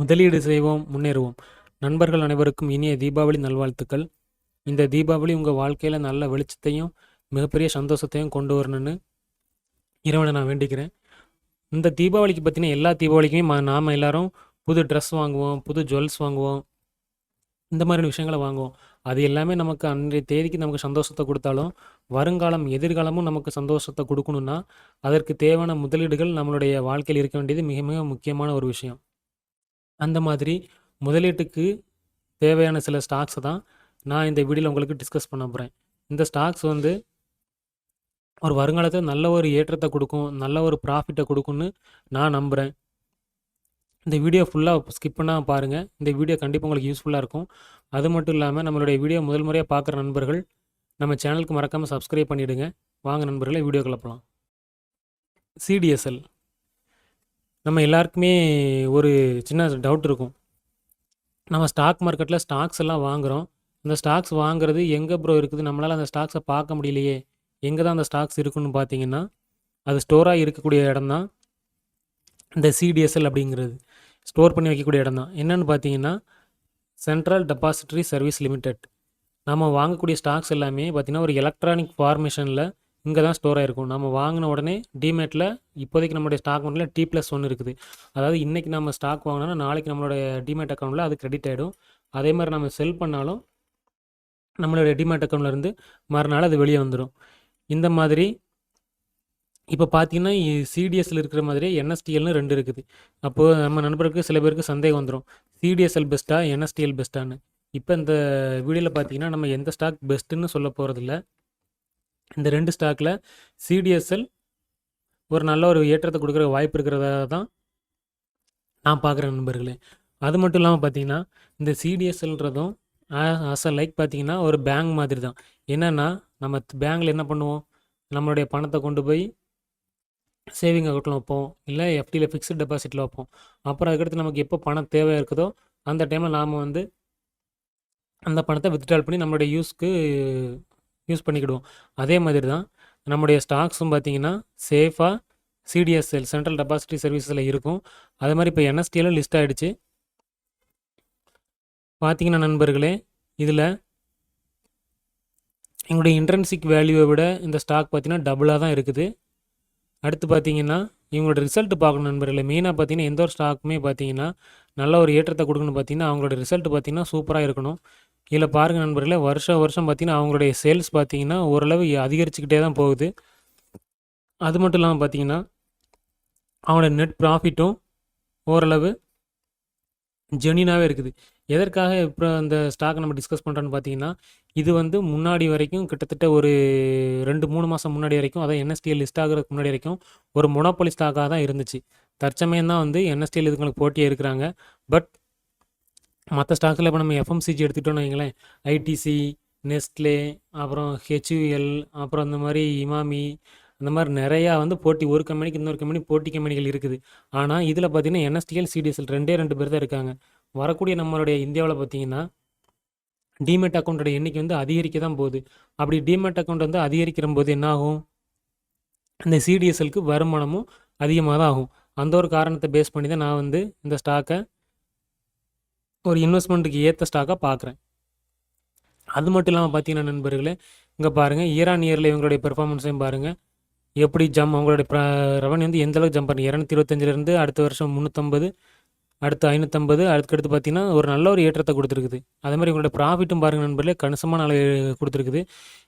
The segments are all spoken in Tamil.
முதலீடு செய்வோம், முன்னேறுவோம். நண்பர்கள் அனைவருக்கும் இனிய தீபாவளி நல்வாழ்த்துக்கள். இந்த தீபாவளி உங்கள் வாழ்க்கையில் நல்ல வெளிச்சத்தையும் மிகப்பெரிய சந்தோஷத்தையும் கொண்டு வரணும்னு இறைவனை நான் வேண்டிக்கிறேன். இந்த தீபாவளிக்கு பார்த்தீங்கன்னா எல்லா தீபாவளிக்குமே நாம் எல்லாரும் புது ட்ரெஸ் வாங்குவோம், புது ஜுவல்ஸ் வாங்குவோம், இந்த மாதிரியான விஷயங்களை வாங்குவோம். அது எல்லாமே நமக்கு அன்றைய தேதிக்கு நமக்கு சந்தோஷத்தை கொடுத்தாலும், வருங்காலம் எதிர்காலமும் நமக்கு சந்தோஷத்தை கொடுக்கணும்னா அதற்கு தேவையான முதலீடுகள் நம்மளுடைய வாழ்க்கையில் இருக்க வேண்டியது மிக மிக முக்கியமான ஒரு விஷயம். அந்த மாதிரி முதலீட்டுக்கு தேவையான சில ஸ்டாக்ஸை தான் நான் இந்த வீடியோவில் உங்களுக்கு டிஸ்கஸ் பண்ண போகிறேன். இந்த ஸ்டாக்ஸ் வந்து ஒரு வருங்காலத்தில் நல்ல ஒரு ஏற்றத்தை கொடுக்கும், நல்ல ஒரு ப்ராஃபிட்டை கொடுக்கும்னு நான் நம்புகிறேன். இந்த வீடியோ ஃபுல்லாக ஸ்கிப் பண்ணால் பாருங்கள். இந்த வீடியோ கண்டிப்பாக உங்களுக்கு யூஸ்ஃபுல்லாக இருக்கும். அது மட்டும் இல்லாமல் நம்மளுடைய வீடியோ முதல் முறையாக பார்க்குற நண்பர்கள் நம்ம சேனலுக்கு மறக்காமல் சப்ஸ்கிரைப் பண்ணிவிடுங்க. வாங்க நண்பர்களே, வீடியோ கிளப்பலாம். சிடிஎஸ்எல் நம்ம எல்லாருக்குமே ஒரு சின்ன டவுட் இருக்கும். நம்ம ஸ்டாக் மார்க்கெட்டில் ஸ்டாக்ஸ் எல்லாம் வாங்குகிறோம். அந்த ஸ்டாக்ஸ் வாங்குறது எங்கே ப்ரோ இருக்குது, நம்மளால் அந்த ஸ்டாக்ஸை பார்க்க முடியலையே, எங்கே தான் அந்த ஸ்டாக்ஸ் இருக்குன்னு பார்த்தீங்கன்னா அது ஸ்டோராக இருக்கக்கூடிய இடம் தான் இந்த சிடிஎஸ்எல் அப்படிங்கிறது. ஸ்டோர் பண்ணி வைக்கக்கூடிய இடம் தான். என்னென்னு பார்த்தீங்கன்னா சென்ட்ரல் டெபாசிட்டரி சர்வீஸ் லிமிடெட். நம்ம வாங்கக்கூடிய ஸ்டாக்ஸ் எல்லாமே பார்த்திங்கன்னா ஒரு எலக்ட்ரானிக் ஃபார்மேஷனில் இங்கே தான் ஸ்டோர் ஆகிருக்கும். நம்ம வாங்கின உடனே டிமேட்டில் இப்போதைக்கு நம்மளுடைய ஸ்டாக் அக்கௌண்ட்டில் T+1 இருக்குது. அதாவது இன்றைக்கி நம்ம ஸ்டாக் வாங்கினோன்னா நாளைக்கு நம்மளுடைய டிமேட் அக்கௌண்ட்டில் அது கிரெடிட் ஆகிடும். அதே மாதிரி நம்ம செல் பண்ணாலும் நம்மளுடைய டிமேட் அக்கௌண்ட்லேருந்து மறுநாள் அது வெளியே வந்துடும். இந்த மாதிரி இப்போ பார்த்தீங்கன்னா சிடிஎஸ்எல் இருக்கிற மாதிரியே என்எஸ்டிஎல்னு 2 இருக்குது. அப்போது நம்ம நண்பருக்கு சில பேருக்கு சந்தேகம் வந்துடும், சிடிஎஸ்எல் பெஸ்ட்டா என்எஸ்டிஎல் பெஸ்ட்டான்னு. இப்போ இந்த வீடியோவில் பார்த்தீங்கன்னா நம்ம எந்த ஸ்டாக் பெஸ்ட்டுன்னு சொல்ல போகிறதில்ல. இந்த 2 ஸ்டாக்கில் சிடிஎஸ்எல் ஒரு நல்ல ஒரு ஏற்றத்தை கொடுக்குற வாய்ப்பு இருக்கிறதா தான் நான் பார்க்குறேன் நண்பர்களே. அது மட்டும் இல்லாமல் பார்த்தீங்கன்னா இந்த சிடிஎஸ்எல்ன்றதும் லைக் பார்த்தீங்கன்னா ஒரு பேங்க் மாதிரி தான். என்னென்னா நம்ம பேங்க்கில் என்ன பண்ணுவோம், நம்மளுடைய பணத்தை கொண்டு போய் சேவிங் அக்கௌண்ட்டில் வைப்போம், இல்லை எஃப்டியில் ஃபிக்ஸ்டு டெபாசிட்டில் வைப்போம். அப்புறம் அதுக்கடுத்து நமக்கு எப்போ பணம் தேவையாக இருக்குதோ அந்த டைமில் நாம் வந்து அந்த பணத்தை வித்ட்ரால் பண்ணி நம்மளுடைய யூஸ் பண்ணிக்கிடுவோம். அதே மாதிரி தான் நம்முடைய ஸ்டாக்ஸும் பார்த்திங்கன்னா சேஃபாக சிடிஎஸ்எல் சென்ட்ரல் டெபாசிட்டரி சர்வீஸில் இருக்கும். அதே மாதிரி இப்போ என்எஸ்டிஎல்லும் லிஸ்ட் ஆகிடுச்சு. பார்த்திங்கன்னா நண்பர்களே, இதில் எங்களுடைய இன்ட்ரென்சிக் வேல்யூவை விட இந்த ஸ்டாக் பார்த்திங்கன்னா டபுளாக தான் இருக்குது. அடுத்து பார்த்திங்கன்னா இவங்களோட ரிசல்ட் பார்க்கணும் நண்பர்களே. மெயினாக பார்த்திங்கன்னா எந்த ஒரு ஸ்டாக்குமே பார்த்திங்கன்னா நல்ல ஒரு ஏற்றத்தை கொடுக்கணும்னு பார்த்திங்கன்னா அவங்களோட ரிசல்ட் பார்த்திங்கன்னா சூப்பராக இருக்கணும். இதில் பாருங்கள் நண்பர்களே, வருஷம் பார்த்திங்கன்னா அவங்களுடைய சேல்ஸ் பார்த்திங்கன்னா ஓரளவு அதிகரிச்சுக்கிட்டே தான் போகுது. அது மட்டும் இல்லாமல் பார்த்திங்கன்னா அவங்களோட நெட் ப்ராஃபிட்டும் ஓரளவு ஜெனினாகவே இருக்குது. எதற்காக இப்போ அந்த ஸ்டாக்கை நம்ம டிஸ்கஸ் பண்ணுறோன்னு பார்த்தீங்கன்னா இது வந்து முன்னாடி வரைக்கும் கிட்டத்தட்ட ஒரு 2-3 மாதம் முன்னாடி வரைக்கும், அதாவது என்எஸ்டிஎல் லிஸ்ட் ஆகிறதுக்கு முன்னாடி வரைக்கும் ஒரு மொனோபொலி ஸ்டாக்காக தான் இருந்துச்சு. தற்சமயம் தான் வந்து என்எஸ்டிஎல் இதுங்களுக்கு போட்டியாக இருக்கிறாங்க. பட் மற்ற ஸ்டாக்ஸில் இப்போ நம்ம எஃப்எம்சிஜி எடுத்துக்கிட்டோன்னு வைங்களேன், ஐடிசி, நெஸ்ட்லே, அப்புறம் ஹெச்யூஎல், அப்புறம் இந்த மாதிரி இமாமி, அந்த மாதிரி நிறையா வந்து போட்டி, ஒரு கம்பெனிக்கு இன்னொரு கம்பெனி போட்டி கம்பெனிகள் இருக்குது. ஆனால் இதில் பார்த்திங்கன்னா என்எஸ்டிஎல் சிடிஎஸ்எல் 2 பேர் தான் இருக்காங்க. வரக்கூடிய நம்மளுடைய இந்தியாவில் பார்த்திங்கன்னா டிமேட் அக்கௌண்ட்டோட எண்ணிக்கை வந்து அதிகரிக்க தான் போகுது. அப்படி டிமேட் அக்கௌண்ட் வந்து அதிகரிக்கிற போது என்ன ஆகும், இந்த சிடிஎஸ்எல்க்கு வருமானமும் அதிகமாக தான் ஆகும். அந்த ஒரு காரணத்தை பேஸ் பண்ணி தான் நான் வந்து இந்த ஸ்டாக்கை ஒரு இன்வெஸ்ட்மெண்ட்டுக்கு ஏற்ற ஸ்டாக்காக பார்க்குறேன். அது மட்டும் இல்லாமல் பார்த்தீங்கன்னா நண்பர்களே, இங்கே பாருங்கள் இயர் ஆன் இயரில் இவங்களுடைய பெர்ஃபார்மன்ஸையும் பாருங்கள் எப்படி அவங்களுடைய ரெவன்யூ வந்து எந்தளவுக்கு ஜம்ப் பண்ணி 225 அடுத்த வருஷம் 350, அடுத்து 550, அதுக்கடுத்து பார்த்திங்கன்னா ஒரு நல்ல ஒரு ஏற்றத்தை கொடுத்துருக்குது. அதே மாதிரி இவங்களோட ப்ராஃபிட்டும் பாருங்கள் நண்பர்களே, கணிசமான அளவு கொடுத்துருக்குது.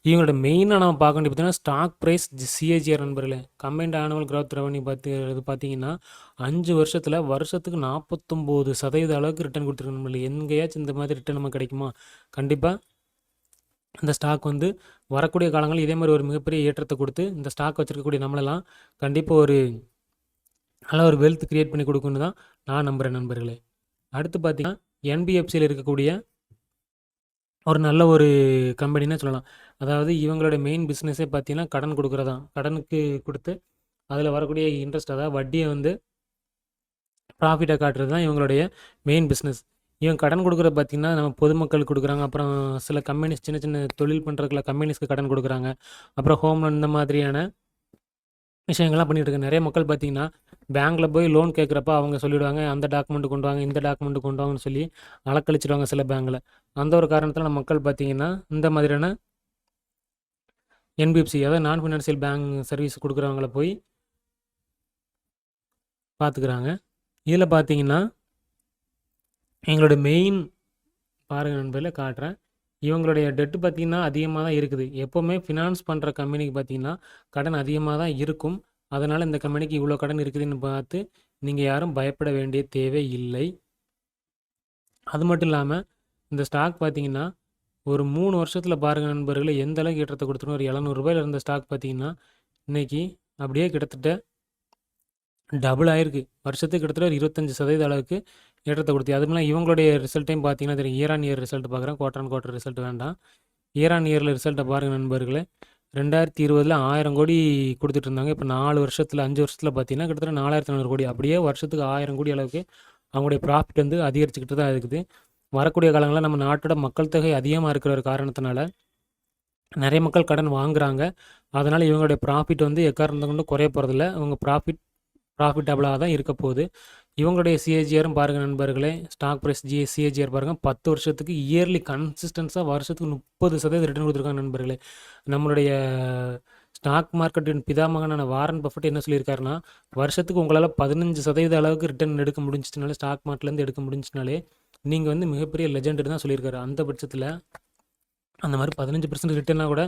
இவங்களோட மெயினாக நம்ம பார்க்க வேண்டிய பார்த்தீங்கன்னா ஸ்டாக் ப்ரைஸ் சிஏஜிஆர் நண்பர்களே, கம்பைன்ட் ஆனுவல் கிராத் ரெவன்யூ பார்த்தீங்கன்னா 5 வருஷத்துக்கு 49% அளவுக்கு ரிட்டர்ன் கொடுத்துருக்கு நண்பர்களே. எங்கேயாச்சும் இந்த மாதிரி ரிட்டர்ன் நமக்கு கிடைக்குமா? கண்டிப்பாக இந்த ஸ்டாக் வந்து வரக்கூடிய காலங்கள் இதே மாதிரி ஒரு மிகப்பெரிய ஏற்றத்தை கொடுத்து இந்த ஸ்டாக் வச்சுருக்கக்கூடிய நம்மளெல்லாம் கண்டிப்பாக ஒரு நல்ல ஒரு வெல்த் க்ரியேட் பண்ணி கொடுக்குன்னு தான் நான் நம்புகிறேன் நண்பர்களே. அடுத்து பார்த்திங்கன்னா என்பிஎஃப்சியில் இருக்கக்கூடிய ஒரு நல்ல ஒரு கம்பெனின்னு சொல்லலாம். அதாவது இவங்களோட மெயின் பிஸ்னஸே பார்த்திங்கன்னா கடன் கொடுக்குறதான். கடனுக்கு கொடுத்து அதில் வரக்கூடிய இன்ட்ரெஸ்ட், அதாவது வட்டியை வந்து ப்ராஃபிட்டை காட்டுறது தான் இவங்களுடைய மெயின் பிஸ்னஸ். இவங்க கடன் கொடுக்குறது பார்த்திங்கன்னா நம்ம பொதுமக்களுக்கு கொடுக்குறாங்க. அப்புறம் சில கம்பெனிஸ் சின்ன சின்ன தொழில் பண்ணுறதுக்குள்ள கம்பெனிஸ்க்கு கடன் கொடுக்குறாங்க. அப்புறம் ஹோம் லோன் இந்த மாதிரியான விஷயங்கள்லாம் பண்ணிகிட்டு இருக்காங்க. நிறைய மக்கள் பார்த்திங்கன்னா பேங்க்கில் போய் லோன் கேட்குறப்ப அவங்க சொல்லிவிடுவாங்க, அந்த டாக்குமெண்ட் கொண்டு வாங்க, இந்த டாக்குமெண்ட் கொண்டு வாங்கன்னு சொல்லி அலக்கழிச்சிடுவாங்க சில பேங்க்கில். அந்த ஒரு காரணத்தில் மக்கள் பார்த்திங்கன்னா இந்த மாதிரியான என்பிஎஃப்சி, அதாவது நான் ஃபினான்சியல் பேங்க் சர்வீஸ் கொடுக்குறவங்கள போய் பார்த்துக்கிறாங்க. இதில் பார்த்தீங்கன்னா எங்களோட மெயின் பாருங்கள் நண்பர்களே காட்டுறேன். இவங்களுடைய டெட்டு பார்த்திங்கன்னா அதிகமாக தான் இருக்குது. எப்போவுமே ஃபினான்ஸ் பண்ணுற கம்பெனிக்கு பார்த்திங்கன்னா கடன் அதிகமாக தான் இருக்கும். அதனால் இந்த கம்பெனிக்கு இவ்வளோ கடன் இருக்குதுன்னு பார்த்து நீங்கள் யாரும் பயப்பட வேண்டிய தேவை இல்லை. அது மட்டும் இல்லாமல் இந்த ஸ்டாக் பார்த்திங்கன்னா ஒரு 3 வருஷத்தில் பாருங்கள் நண்பர்களே எந்த அளவுக்கு ஏற்றத்தை கொடுத்துருவோம். ஒரு ₹700 இருந்த ஸ்டாக் பார்த்திங்கன்னா இன்றைக்கி அப்படியே கிட்டத்தட்ட டபுள் ஆயிருக்கு. வருஷத்துக்கு கிட்டத்தட்ட ஒரு 25% அளவுக்கு ஏற்றத்தை கொடுத்து. அதுமாதிரி இவங்களுடைய ரிசல்ட்டையும் பார்த்தீங்கன்னா தெரியும். இயர் ஆன் இயர் ரிசல்ட் பார்க்குறேன், குவார்டர் ஆன் குவார்டர் ரிசல்ட் வேண்டாம். இயர் ஆன் இயரில் ரிசல்ட்டை பாருங்கள் நண்பர்களே. 2020 1000 கோடி கொடுத்துட்டு இருந்தாங்க. இப்போ 4 வருஷத்தில் 5 வருஷத்தில் பார்த்தீங்கன்னா கிட்டத்தட்ட 4400 கோடி. அப்படியே வருஷத்துக்கு 1000 கோடி அளவுக்கு அவங்களுடைய ப்ராஃபிட் வந்து அதிகரிச்சுக்கிட்டு தான் இருக்குது. வரக்கூடிய காலங்களில் நம்ம நாட்டோட மக்கள் தொகை அதிகமாக இருக்கிற ஒரு காரணத்தினால நிறைய மக்கள் கடன் வாங்குகிறாங்க. அதனால் இவங்களுடைய ப்ராஃபிட் வந்து எக்காரணத்தை கொண்டு குறைய போகிறதில்ல. இவங்க ப்ராஃபிட்டபுளாக தான் இருக்க போகுது. இவங்களுடைய சிஏஜிஆரும் பாருங்கள் நண்பர்களே. ஸ்டாக் ப்ரைஸ் சிஏஜிஆர் பாருங்கள். 10 வருஷத்துக்கு இயர்லி கன்சிஸ்டன்ஸாக வருஷத்துக்கு 30% ரிட்டர்ன் கொடுத்துருக்காங்க நண்பர்களே. நம்மளுடைய ஸ்டாக் மார்க்கெட்டின் பிதாமகனான வாரன் பஃபெட் என்ன சொல்லியிருக்காருன்னா, வருஷத்துக்கு உங்களால் 15% அளவுக்கு ரிட்டர்ன் எடுக்க முடிஞ்சிச்சுனாலே, ஸ்டாக் மார்க்கெட்லேருந்து எடுக்க முடிஞ்சிச்சுனாலே நீங்கள் வந்து மிகப்பெரிய லெஜெண்டு தான் சொல்லியிருக்காரு. அந்த பட்சத்தில் அந்த மாதிரி 15% ரிட்டர்னாக கூட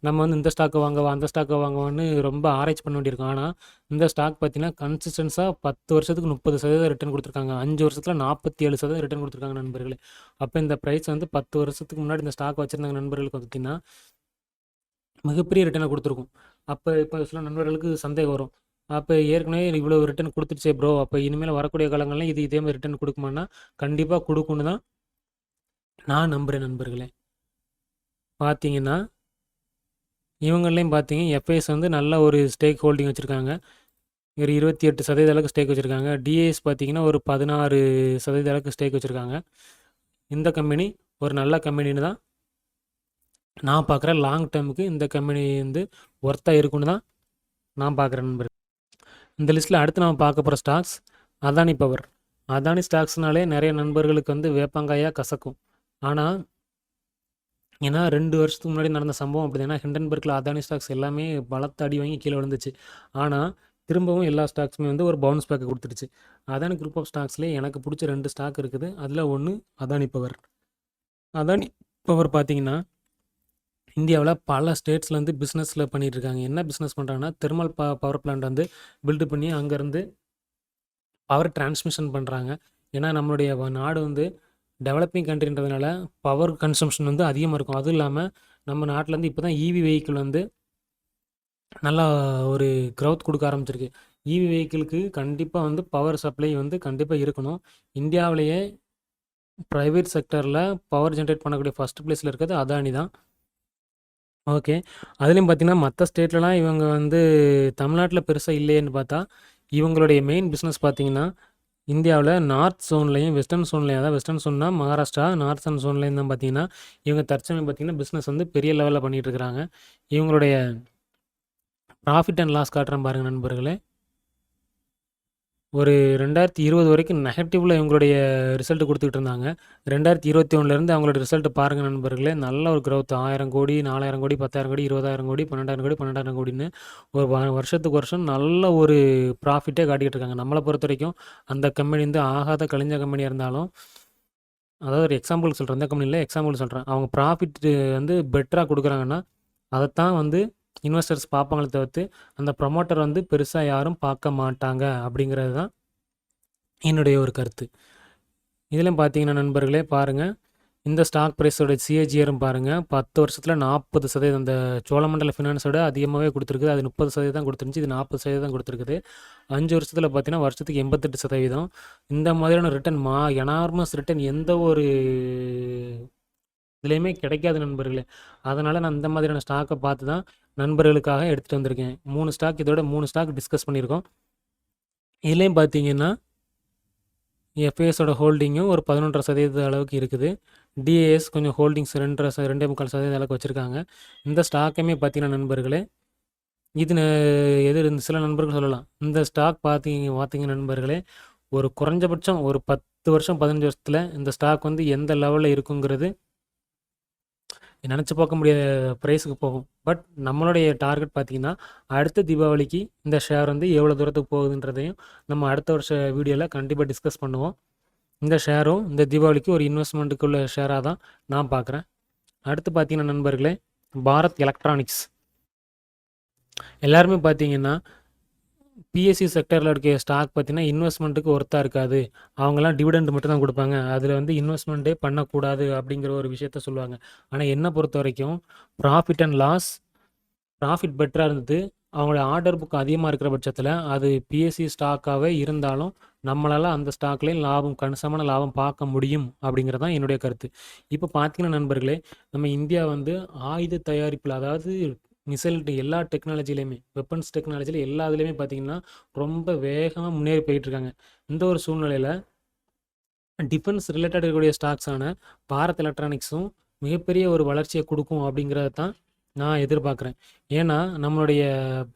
நம்ம வந்து இந்த ஸ்டாக்கை வாங்கவா அந்த ஸ்டாக்கை வாங்கவான்னு ரொம்ப ஆராய்ச்சி பண்ண வேண்டியிருக்கும். ஆனால் இந்த ஸ்டாக் பார்த்தீங்கன்னா கன்சிஸ்டன்ஸாக 10 வருஷத்துக்கு 30% ரிட்டர்ன் கொடுத்துருக்காங்க. 5 வருஷத்தில் 47% ரிட்டர்ன் கொடுத்துருக்காங்க நண்பர்களே. அப்போ இந்த ப்ரைஸ் வந்து 10 வருஷத்துக்கு முன்னாடி இந்த ஸ்டாக் வச்சுருந்தாங்க நண்பர்களுக்கு பார்த்தீங்கன்னா மிகப்பெரிய ரிட்டர்னை கொடுத்துருக்கும். அப்போ இப்போ சில நண்பர்களுக்கு சந்தேகம் வரும், அப்போ ஏற்கனவே இவ்வளோ ரிட்டர்ன் கொடுத்துருச்சே ப்ரோ, அப்போ இனிமேல் வரக்கூடிய காலங்கள்லாம் இது இதே மாதிரி ரிட்டர்ன் கொடுக்குமான்னா கண்டிப்பாக கொடுக்குன்னு தான் நான் நம்புகிறேன் நண்பர்களே. பார்த்தீங்கன்னா இவங்களையும் பார்த்தீங்க எஃப்ஐஎஸ் வந்து நல்ல ஒரு ஸ்டேக் ஹோல்டிங் வச்சுருக்காங்க. ஒரு 28% அளவுக்கு ஸ்டேக் வச்சுருக்காங்க. டிஏஎஸ் பார்த்தீங்கன்னா ஒரு 16% அளவுக்கு ஸ்டேக் வச்சுருக்காங்க. இந்த கம்பெனி ஒரு நல்ல கம்பெனின்னு தான் நான் பார்க்குறேன். லாங் டேர்முக்கு இந்த கம்பெனி வந்து ஒர்த்தாக இருக்குன்னு தான் நான் பார்க்குறேன் நண்பர். இந்த லிஸ்ட்டில் அடுத்து நம்ம பார்க்க போகிற ஸ்டாக்ஸ் அதானி பவர். அதானி ஸ்டாக்ஸ்னாலே நிறைய நண்பர்களுக்கு வந்து வேப்பங்காயாக கசக்கும். ஆனால் ஏன்னா 2 வருஷத்துக்கு முன்னாடி நடந்த சம்பவம் அப்படி. ஏன்னா ஹிண்டன்பர்க்கில் அதானி ஸ்டாக்ஸ் எல்லாமே பலத்த அடி வாங்கி கீழே விழுந்துச்சு. ஆனால் திரும்பவும் எல்லா ஸ்டாக்ஸுமே வந்து ஒரு பவுன்ஸ் பேக்கை கொடுத்துருச்சு. அதானி குரூப் ஆஃப் ஸ்டாக்ஸ்லேயே எனக்கு பிடிச்ச 2 ஸ்டாக் இருக்குது. அதில் ஒன்று அதானி பவர். அதானி பவர் பார்த்தீங்கன்னா இந்தியாவில் பல ஸ்டேட்ஸில் வந்து பிஸ்னஸில் பண்ணிகிட்டு இருக்காங்க. என்ன பிஸ்னஸ் பண்ணுறாங்கன்னா தெர்மல் பவர் பிளான்ட் வந்து பில்டு பண்ணி அங்கேருந்து பவர் டிரான்ஸ்மிஷன் பண்ணுறாங்க. ஏன்னா நம்மளுடைய நாடு வந்து டெவலப்பிங் கண்ட்ரின்றதுனால பவர் கன்சம்ஷன் வந்து அதிகமாக இருக்கும். அதுவும் இல்லாமல் நம்ம நாட்டிலேருந்து இப்போ தான் இவி வெஹிக்கிள் வந்து நல்லா ஒரு க்ரௌத் கொடுக்க ஆரம்பிச்சிருக்கு. இவி வெஹிக்கிளுக்கு கண்டிப்பாக வந்து பவர் சப்ளை வந்து கண்டிப்பாக இருக்கணும். இந்தியாவிலேயே ப்ரைவேட் செக்டரில் பவர் ஜென்ரேட் பண்ணக்கூடிய ஃபஸ்ட் பிளேஸில் இருக்கிறது அதானி தான். ஓகே. அதுலேயும் பார்த்தீங்கன்னா மற்ற ஸ்டேட்லலாம் இவங்க வந்து தமிழ்நாட்டில் பெருசாக இல்லையேன்னு பார்த்தா இவங்களுடைய மெயின் பிஸ்னஸ் பார்த்தீங்கன்னா இந்தியாவில் நார்த் ஜோன்லையும் வெஸ்டர்ன் ஜோன்லையும், அதாவது வெஸ்டர்ன் ஜோன்னா மகாராஷ்டிரா, நார்த்தன் ஜோன்லையும் தான் பார்த்தீங்கன்னா இவங்க தற்சமயம் பார்த்தீங்கன்னா பிஸ்னஸ் வந்து பெரிய லெவலில் பண்ணிகிட்டு இருக்கிறாங்க. இவங்களுடைய ப்ராஃபிட் அண்ட் லாஸ் காட்டுறேன் பாருங்கள் நண்பர்களே. ஒரு 2020 வரைக்கும் நெகட்டிவில் இவங்களுடைய ரிசல்ட் கொடுத்துக்கிட்டு இருந்தாங்க. 2021 அவங்களோட ரிசல்ட் பாருங்கள் நண்பர்களே. நல்ல ஒரு க்ரௌத். 1000 கோடி, 4000 கோடி, 10,000 கோடி, 20,000 கோடி, 12,000 கோடி, 12,000 கோடின்னு ஒரு வருஷத்துக்கு வருஷம் நல்ல ஒரு ப்ராஃபிட்டே காட்டிகிட்டு இருக்காங்க. நம்மளை பொறுத்த வரைக்கும் அந்த கம்பெனி வந்து ஆகாத கழிஞ்ச கம்பெனியாக இருந்தாலும், அதாவது ஒரு எக்ஸாம்பிள் சொல்கிறேன், இந்த கம்பெனியில் எக்ஸாம்பிள் சொல்கிறேன், அவங்க ப்ராஃபிட் வந்து பெட்டராக கொடுக்குறாங்கன்னா அதைத்தான் வந்து இன்வெஸ்டர்ஸ் பார்ப்பாங்களே தவிர்த்து அந்த ப்ரொமோட்டர் வந்து பெருசாக யாரும் பார்க்க மாட்டாங்க அப்படிங்கிறது தான் என்னுடைய ஒரு கருத்து. இதில் பார்த்தீங்கன்னா நண்பர்களே பாருங்கள், இந்த ஸ்டாக் ப்ரைஸோட சிஏஜிஆரும் பாருங்கள். 10 வருஷத்தில் 40%. அந்த சோழமண்டல ஃபினான்ஸோட அதிகமாகவே கொடுத்துருக்குது. அது 30% தான் கொடுத்துருந்துச்சு. இது 40% தான் கொடுத்துருக்குது. 5 வருஷத்தில் பார்த்தீங்கன்னா வருஷத்துக்கு 88%. இந்த மாதிரியான ரிட்டர்ன் எனார்மஸ் ரிட்டர்ன் எந்த ஒரு இதுலேயுமே கிடைக்காது நண்பர்களே. அதனால் நான் இந்த மாதிரியான ஸ்டாக்கை பார்த்து தான் நண்பர்களுக்காக எடுத்துகிட்டு வந்திருக்கேன். 3 ஸ்டாக், இதோட 3 ஸ்டாக் டிஸ்கஸ் பண்ணியிருக்கோம். இதுலேயும் பார்த்தீங்கன்னா எஃப்ஐஎஸோட ஹோல்டிங்கும் ஒரு 11.5% அளவுக்கு இருக்குது. டிஏஎஸ் கொஞ்சம் ஹோல்டிங்ஸ் 2.25% அளவுக்கு வச்சுருக்காங்க. இந்த ஸ்டாக்குமே பார்த்தீங்கன்னா நண்பர்களே இது சில நண்பர்கள் சொல்லலாம். இந்த ஸ்டாக் பார்த்தீங்க நண்பர்களே, ஒரு குறைஞ்சபட்சம் ஒரு 10 வருஷம் 15 வருஷத்துல இந்த ஸ்டாக் வந்து எந்த லெவல்ல இருக்குங்கிறது நினச்சி பார்க்க முடியாத ப்ரைஸுக்கு போகும். பட் நம்மளுடைய டார்கெட் பார்த்தீங்கன்னா, அடுத்த தீபாவளிக்கு இந்த ஷேர் வந்து எவ்வளோ தூரத்துக்கு போகுதுன்றதையும் நம்ம அடுத்த வருஷ வீடியோவில் கண்டிப்பாக டிஸ்கஸ் பண்ணுவோம். இந்த ஷேரும் இந்த தீபாவளிக்கு ஒரு இன்வெஸ்ட்மெண்ட்டுக்குள்ள ஷேராக தான் நான் பார்க்குறேன். அடுத்து பார்த்தீங்கன்னா நண்பர்களே, பாரத் எலக்ட்ரானிக்ஸ். எல்லாருமே பார்த்தீங்கன்னா பிஎஸ்சி செக்டரில் இருக்க ஸ்டாக் பார்த்தீங்கன்னா இன்வெஸ்ட்மெண்ட்டுக்கு ஒர்த்தாக இருக்காது, அவங்கெல்லாம் டிவிடெண்ட் மட்டும் தான் கொடுப்பாங்க, அதில் வந்து இன்வெஸ்ட்மெண்ட்டே பண்ணக்கூடாது அப்படிங்கிற ஒரு விஷயத்த சொல்லுவாங்க. ஆனால் என்னை பொறுத்த வரைக்கும் ப்ராஃபிட் அண்ட் லாஸ், ப்ராஃபிட் பெட்டராக இருந்தது, அவங்களோட ஆர்டர் புக் அதிகமாக இருக்கிற பட்சத்தில் அது பிஎஸ்சி ஸ்டாக்காகவே இருந்தாலும் நம்மளால் அந்த ஸ்டாக்லேயும் லாபம் கணிசமான லாபம் பார்க்க முடியும் அப்படிங்கிறது தான் என்னுடைய கருத்து. இப்போ பார்த்தீங்கன்னா நண்பர்களே, நம்ம இந்தியா வந்து ஆயுத தயாரிப்பில், அதாவது மிசைல் எல்லா டெக்னாலஜிலையுமே, வெப்பன்ஸ் டெக்னாலஜியில் எல்லா இதுலேயுமே பார்த்தீங்கன்னா ரொம்ப வேகமாக முன்னேறி போயிட்டுருக்காங்க. இந்த ஒரு சூழ்நிலையில் டிஃபென்ஸ் ரிலேட்டட் இருக்கக்கூடிய ஸ்டாக்ஸான பாரத் எலக்ட்ரானிக்ஸும் மிகப்பெரிய ஒரு வளர்ச்சியை கொடுக்கும் அப்படிங்கிறத தான் நான் எதிர்பார்க்குறேன். ஏன்னா நம்மளுடைய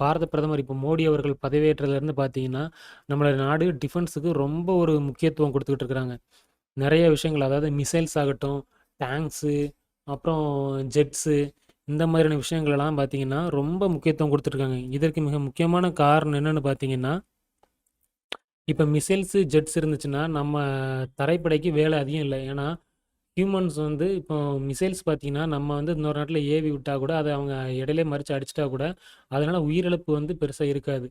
பாரத பிரதமர் இப்போ மோடி அவர்கள் பதவியேற்றதுலேருந்து பார்த்தீங்கன்னா நம்மளோட நாடு டிஃபென்ஸுக்கு ரொம்ப ஒரு முக்கியத்துவம் கொடுத்துக்கிட்டு இருக்கிறாங்க. நிறைய விஷயங்கள், அதாவது மிசைல்ஸ் ஆகட்டும், டேங்க்ஸு, அப்புறம் ஜெட்ஸு, இந்த மாதிரியான விஷயங்களெல்லாம் பார்த்தீங்கன்னா ரொம்ப முக்கியத்துவம் கொடுத்துருக்காங்க. இதற்கு மிக முக்கியமான காரணம் என்னென்னு பார்த்தீங்கன்னா, இப்போ மிசைல்ஸு ஜெட்ஸ் இருந்துச்சுன்னா நம்ம தரைப்படைக்கு வேலை அதிகம் இல்லை. ஏன்னா ஹியூமன்ஸ் வந்து இப்போ மிசைல்ஸ் பார்த்தீங்கன்னா நம்ம வந்து இன்னொரு நாட்டில் ஏவி விட்டால் கூட அதை அவங்க இடையிலே மறித்து அடிச்சிட்டா கூட அதனால் உயிரிழப்பு வந்து பெருசாக இருக்காது,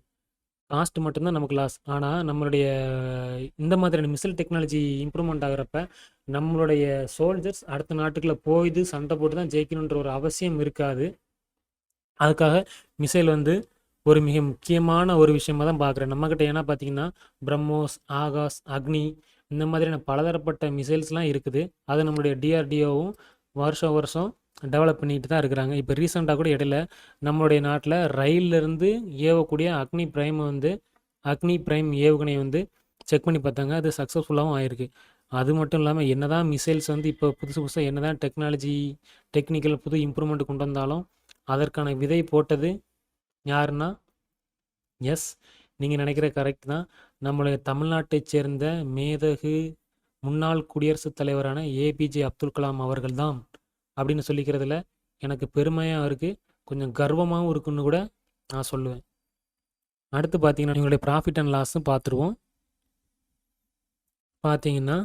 காஸ்ட் மட்டும்தான் நமக்கு லாஸ். ஆனால் நம்மளுடைய இந்த மாதிரியான மிசைல் டெக்னாலஜி இம்ப்ரூவ்மெண்ட் ஆகிறப்ப நம்மளுடைய சோல்ஜர்ஸ் அடுத்த நாட்டுக்குள்ளே போயிது சண்டை போட்டு தான் ஜெயிக்கணுன்ற ஒரு அவசியம் இருக்காது. அதுக்காக மிசைல் வந்து ஒரு மிக முக்கியமான ஒரு விஷயமா தான் பார்க்குறேன் நம்மக்கிட்ட. ஏன்னா பார்த்தீங்கன்னா பிரம்மோஸ், ஆகாஷ், அக்னி, இந்த மாதிரியான பலதரப்பட்ட மிசைல்ஸ்லாம் இருக்குது. அதை நம்மளுடைய டிஆர்டிஓவும் வருஷம் வருஷம் டெவலப் பண்ணிட்டு தான் இருக்கிறாங்க. இப்போ ரீசெண்டாக கூட இடையில நம்மளுடைய நாட்டில் ரயிலிருந்து ஏவக்கூடிய அக்னி பிரைம் ஏவுகணை வந்து செக் பண்ணி பார்த்தாங்க. அது சக்ஸஸ்ஃபுல்லாகவும் ஆயிருக்கு. அது மட்டும் இல்லாமல் என்னதான் மிசைல்ஸ் வந்து இப்போ புதுசு புதுசாக என்னதான் டெக்னிக்கல் புது இம்ப்ரூவ்மெண்ட் கொண்டு வந்தாலும் அதற்கான விதை போட்டது யாருன்னா, எஸ், நீங்கள் நினைக்கிற கரெக்ட் தான், நம்மளுடைய தமிழ்நாட்டைச் சேர்ந்த மேதகு முன்னாள் குடியரசுத் தலைவரான ஏபிஜே அப்துல் கலாம் அவர்கள் தான் அப்படின்னு சொல்லிக்கிறதுல எனக்கு பெருமையாக இருக்குது, கொஞ்சம் கர்வமாகவும் இருக்குன்னு கூட நான் சொல்லுவேன். அடுத்து பார்த்தீங்கன்னா எங்களுடைய ப்ராஃபிட் அண்ட் லாஸும் பார்த்துருவோம். பார்த்தீங்கன்னா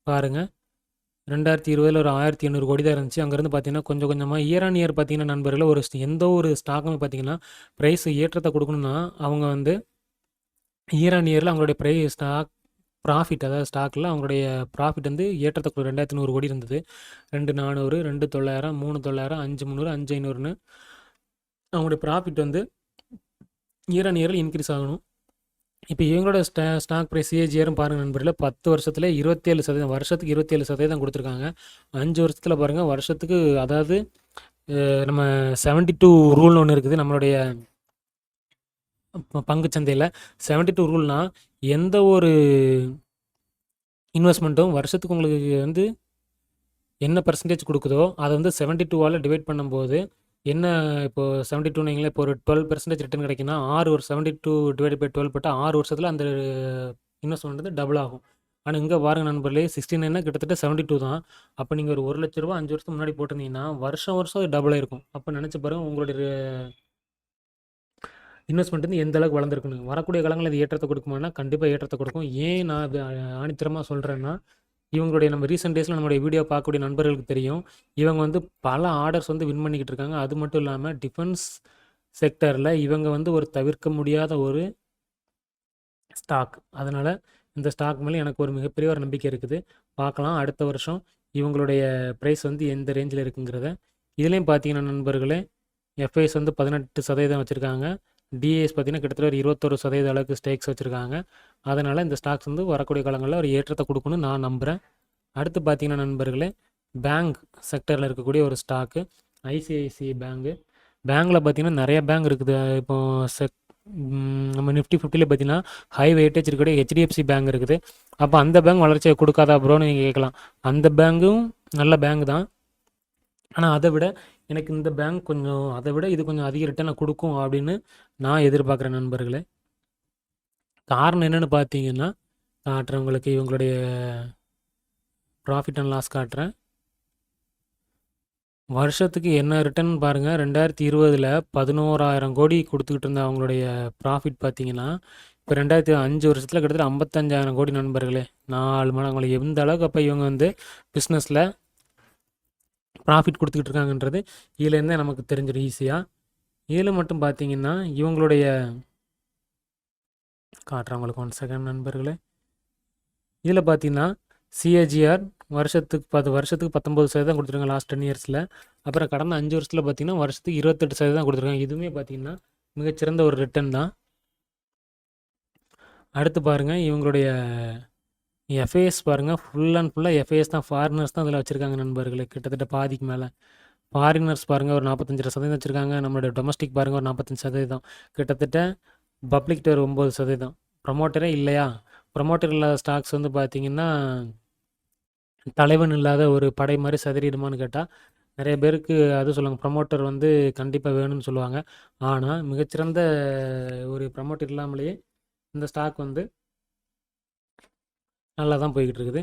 பாருங்கள், 2020 ஒரு 1800 கோடி தான் இருந்துச்சு. அங்கேருந்து பார்த்தீங்கன்னா கொஞ்சம் கொஞ்சமாக இயர் ஆன் இயர் பார்த்தீங்கன்னா நண்பர்களே, எந்த ஒரு ஸ்டாக்குமே பார்த்தீங்கன்னா ப்ரைஸ் ஏற்றத்தை கொடுக்கணுன்னா அவங்க வந்து இயர் ஆன் இயரில் அவங்களுடைய ப்ராஃபிட், அதாவது ஸ்டாக்கில் அவங்களுடைய ப்ராஃபிட் வந்து ஏற்றத்தை 2100 கோடி இருந்தது. 2400, 2900, 3900, 5300, 5500ன்னு அவங்களுடைய ப்ராஃபிட் வந்து இயர் ஆன் இயரில் இன்க்ரீஸ் ஆகணும். இப்போ இவங்களோட ஸ்டாக் ப்ரைஸ் ஏஜிஆரும் பாருங்கள் நண்பர்களே, 10 வருஷத்தில் 27%, வருஷத்துக்கு 27% கொடுத்துருக்காங்க. 5 வருஷத்தில் பாருங்கள், வருஷத்துக்கு, அதாவது நம்ம 72 ரூல்னு ஒன்று இருக்குது நம்மளுடைய பங்குச்சந்தையில். 72 ரூல்னால் எந்த ஒரு இன்வெஸ்ட்மெண்ட்டும் வருஷத்துக்கு உங்களுக்கு வந்து என்ன பர்சன்டேஜ் கொடுக்குதோ அதை வந்து 72ஆல் டிவைட் பண்ணும்போது என்ன, இப்போ 72 நீங்களே இப்போ ஒரு 12% ரிட்டர்ன் கிடைக்குன்னா 72 டிவைட் பை 12 போட்டால் 6 வருஷத்தில் அந்த இன்வெஸ்ட்மெண்ட் வந்து டபுள் ஆகும். ஆனால் இங்கே பாருங்க நண்பர்களே, 69 கிட்டத்தட்ட 72 தான். அப்போ நீங்கள் ஒரு 1,00,000 ரூபா 5 வருஷத்துக்கு முன்னாடி போட்டிருந்தீங்கன்னா வருஷம் அது டபுள் ஆயிருக்கும். அப்போ நினச்சி பாருங்கள் உங்களுடைய இன்வெஸ்ட்மெண்ட் வந்து எந்த அளவுக்கு வளர்ந்துருக்குன்னு. வரக்கூடிய காலங்களில் இது ஏற்றத்தை கொடுக்குமானா கண்டிப்பாக ஏற்றத்தை கொடுக்கும். ஏன் நான் இது ஆணித்தரமாக சொல்கிறேன்னா, இவங்களுடைய நம்ம ரீசெண்ட் டேஸில் நம்மளுடைய வீடியோ பார்க்கக்கூடிய நண்பர்களுக்கு தெரியும், இவங்க வந்து பல ஆர்டர்ஸ் வந்து வின் பண்ணிக்கிட்டு இருக்காங்க. அது மட்டும் இல்லாமல் டிஃபென்ஸ் செக்டரில் இவங்க வந்து ஒரு தவிர்க்க முடியாத ஒரு ஸ்டாக். அதனால் இந்த ஸ்டாக் மேலே எனக்கு ஒரு மிகப்பெரிய ஒரு நம்பிக்கை இருக்குது. பார்க்கலாம் அடுத்த வருஷம் இவங்களுடைய ப்ரைஸ் வந்து எந்த ரேஞ்சில் இருக்குங்கிறத. இதுலேயும் பார்த்தீங்கன்னா நண்பர்களே, எஃப்ஐஎஸ் வந்து 18% வச்சுருக்காங்க. டிஏஎஸ் பார்த்தீங்கன்னா கிட்டத்தட்ட ஒரு 21% அளவுக்கு ஸ்டேக்ஸ் வச்சுருக்காங்க. அதனால் இந்த ஸ்டாக்ஸ் வந்து வரக்கூடிய காலங்களில் ஒரு ஏற்றத்தை கொடுக்கணும்னு நான் நம்புகிறேன். அடுத்து பார்த்தீங்கன்னா நண்பர்களே, பேங்க் செக்டரில் இருக்கக்கூடிய ஒரு ஸ்டாக்கு ஐசிஐசிஐ பேங்கு. பேங்கில் பார்த்தீங்கன்னா நிறைய பேங்க் இருக்குது. இப்போ நம்ம நிஃப்டி 50ல் பார்த்தீங்கன்னா ஹை வெயிட்டேஜ் இருக்கக்கூடிய ஹெச்டிஎஃப்சி பேங்க் இருக்குது. அப்போ அந்த பேங்க் வளர்ச்சியை கொடுக்காதா ப்ரோன்னு நீங்கள் கேட்கலாம். அந்த பேங்கும் நல்ல பேங்க் தான். ஆனால் அதை விட எனக்கு இந்த பேங்க் கொஞ்சம் அதை விட இது கொஞ்சம் அதிக ரிட்டர்னை கொடுக்கும் அப்படின்னு நான் எதிர்பார்க்குறேன் நண்பர்களே. காரணம் என்னென்னு பார்த்தீங்கன்னா, காட்டுறவங்களுக்கு இவங்களுடைய ப்ராஃபிட் அண்ட் லாஸ் காட்டுறேன். வருஷத்துக்கு என்ன ரிட்டர்ன் பாருங்கள். 2020 11,000 கோடி கொடுத்துக்கிட்டு இருந்த அவங்களுடைய ப்ராஃபிட் பார்த்தீங்கன்னா, இப்போ 2005 வருஷத்தில் கிட்டத்தட்ட 55,000 கோடி நண்பர்களே. 4 மடங்கு. அவங்களுக்கு எந்த அளவுக்கு அப்போ இவங்க வந்து பிஸ்னஸில் ப்ராஃபிட் கொடுத்துக்கிட்டு இருக்காங்கன்றது இதுலேருந்தே நமக்கு தெரிஞ்சிடும் ஈஸியாக. இதில் மட்டும் பார்த்தீங்கன்னா இவங்களுடைய காட்டுறவங்களுக்கு 1 செகண்ட் நண்பர்களே. இதில் பார்த்தீங்கன்னா சிஏஜிஆர் வருஷத்துக்கு 19% கொடுத்துருக்காங்க லாஸ்ட் 10 இயர்ஸில். அப்புறம் கடந்த 5 வருஷத்தில் பார்த்தீங்கன்னா வருஷத்துக்கு 28% கொடுத்துருக்காங்க. இதுவுமே பார்த்தீங்கன்னா மிகச்சிறந்த ஒரு ரிட்டர்ன் தான். அடுத்து பாருங்கள் இவங்களுடைய எஃப்ஐஎஸ் பாருங்கள். ஃபுல் அண்ட் ஃபுல்லாக எஃப்ஐஎஸ் தான். ஃபாரினர்ஸ் தான் அதில் வச்சுருக்காங்க நண்பர்களே. கிட்டத்தட்ட பாதிக்கு மேலே ஃபாரினர்ஸ் பாருங்கள் ஒரு 45% வச்சுருக்காங்க. நம்மளுடைய டொமஸ்டிக் பாருங்கள் ஒரு 45%. கிட்டத்தட்ட பப்ளிக்கிட்ட ஒரு 9%. ப்ரமோட்டரே இல்லையா? ப்ரமோட்டர் இல்லாத ஸ்டாக்ஸ் வந்து பார்த்திங்கன்னா தலைவன் இல்லாத ஒரு படை மாதிரி சதறிடுமான்னு கேட்டால் நிறைய பேருக்கு அது சொல்லுவாங்க. ப்ரமோட்டர் வந்து கண்டிப்பாக வேணும்னு சொல்லுவாங்க. ஆனால் மிகச்சிறந்த ஒரு ப்ரமோட்டர் இல்லாமலேயே இந்த ஸ்டாக் வந்து நல்லா தான் போய்கிட்டு இருக்குது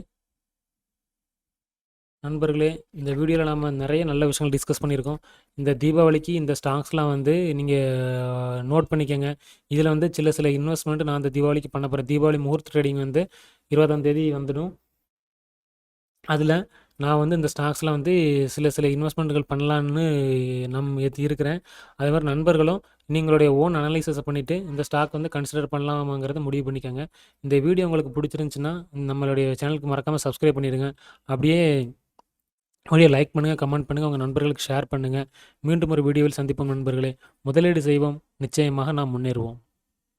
நண்பர்களே. இந்த வீடியோவில் நம்ம நிறைய நல்ல விஷயங்கள் டிஸ்கஸ் பண்ணியிருக்கோம். இந்த தீபாவளிக்கு இந்த ஸ்டாக்ஸ்லாம் வந்து நீங்கள் நோட் பண்ணிக்கோங்க. இதில் வந்து சில இன்வெஸ்ட்மெண்ட் நான் இந்த தீபாவளிக்கு பண்ண போகிறேன். தீபாவளி முகூர்த்த ட்ரேடிங் வந்து 20ஆம் தேதி வந்துடும். அதில் நான் வந்து இந்த ஸ்டாக்ஸ்லாம் வந்து சில இன்வெஸ்ட்மெண்ட்டுகள் பண்ணலான்னு இருக்கிறேன். அதே மாதிரி நண்பர்களும் நீங்களுடைய ஓன் அனலைசிஸை பண்ணிவிட்டு இந்த ஸ்டாக் வந்து கன்சிடர் பண்ணலாமாங்கிறத முடிவு பண்ணிக்கோங்க. இந்த வீடியோ உங்களுக்கு பிடிச்சிருந்துச்சின்னா நம்மளுடைய சேனலுக்கு மறக்காமல் சப்ஸ்கிரைப் பண்ணிடுங்க. அப்படியே வீடியோ லைக் பண்ணுங்கள், கமெண்ட் பண்ணுங்கள், உங்கள் நண்பர்களுக்கு ஷேர் பண்ணுங்கள். மீண்டும் ஒரு வீடியோவில் சந்திப்போம் நண்பர்களே. முதலீடு செய்வோம், நிச்சயமாக நாம் முன்னேறுவோம்.